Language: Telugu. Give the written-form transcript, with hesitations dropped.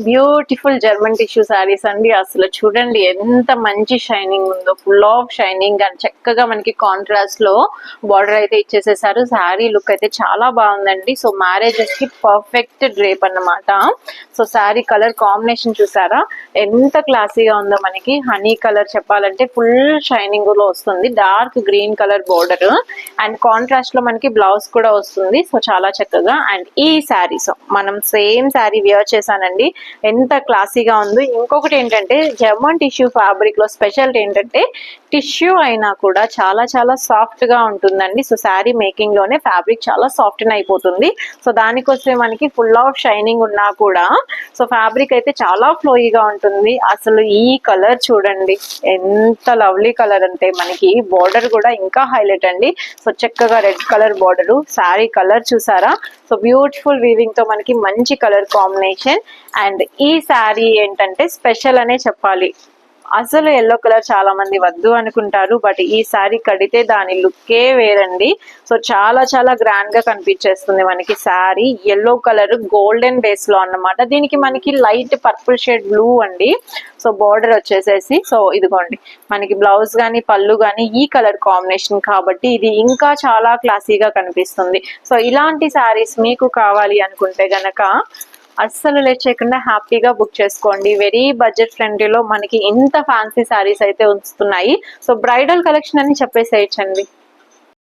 బ్యూటిఫుల్ జర్మన్ టిష్యూ శారీస్ అండి. అసలు చూడండి ఎంత మంచి షైనింగ్ ఉందో, ఫుల్ ఆఫ్ షైనింగ్ అండ్ చక్కగా మనకి కాంట్రాస్ట్ లో బార్డర్ అయితే ఇచ్చేసేసారు. శారీ లుక్ అయితే చాలా బాగుందండి. సో మ్యారేజెస్ కి పర్ఫెక్ట్ డ్రేప్ అన్నమాట. సో శారీ కలర్ కాంబినేషన్ చూసారా ఎంత క్లాసీగా ఉందో. మనకి హనీ కలర్ చెప్పాలంటే ఫుల్ షైనింగ్ లో వస్తుంది. Dark green colour border and contrast లో మనకి బ్లౌజ్ కూడా వస్తుంది. సో చాలా చక్కగా. అండ్ ఈ శారీస్ మనం సేమ్ శారీ వేర్ చేశానండి, ఎంత క్లాసీగా ఉందో. ఇంకొకటి ఏంటంటే జర్మన్ టిష్యూ ఫ్యాబ్రిక్ లో స్పెషాలిటీ ఏంటంటే టిష్యూ అయినా కూడా చాలా చాలా సాఫ్ట్ గా ఉంటుందండి. సో శారీ మేకింగ్ లోనే ఫ్యాబ్రిక్ చాలా సాఫ్ట్ అయిపోతుంది. సో దానికోసమే మనకి ఫుల్ ఆఫ్ షైనింగ్ ఉన్నా కూడా సో ఫ్యాబ్రిక్ అయితే చాలా ఫ్లోయిగా ఉంటుంది. అసలు ఈ కలర్ చూడండి ఎంత లవ్లీ కలర్ అంటే మనకి బోర్డర్ కూడా ఇంకా హైలైట్ అండి. సో చక్కగా red colour border, sari colour చూసారా. సో బ్యూటిఫుల్ వీవింగ్ తో మనకి మంచి కలర్ కాంబినేషన్. అండ్ ఈ శారీ ఏంటంటే స్పెషల్ అనే చెప్పాలి. అసలు ఎల్లో కలర్ చాలా మంది వద్దు అనుకుంటారు, బట్ ఈ శారీ కడితే దాని లుక్కే వేరండి. సో చాలా చాలా గ్రాండ్ గా కనిపించేస్తుంది మనకి sari. Yellow colour golden base లో అన్నమాట. దీనికి మనకి లైట్ పర్పుల్ షేడ్ బ్లూ అండి. సో బార్డర్ వచ్చేసేసి సో ఇదిగోండి మనకి బ్లౌజ్ గానీ పళ్ళు గానీ ఈ కలర్ కాంబినేషన్ కాబట్టి ఇది ఇంకా చాలా క్లాసీగా కనిపిస్తుంది. సో ఇలాంటి శారీస్ మీకు కావాలి అనుకుంటే గనక అస్సలు లేట్ చేయకుండా హ్యాపీగా బుక్ చేసుకోండి. వెరీ బడ్జెట్ ఫ్రెండ్లీలో మనకి ఇంత ఫ్యాన్సీ శారీస్ అయితే వస్తున్నాయి. సో బ్రైడల్ కలెక్షన్ అని చెప్పేసేయచ్చండి.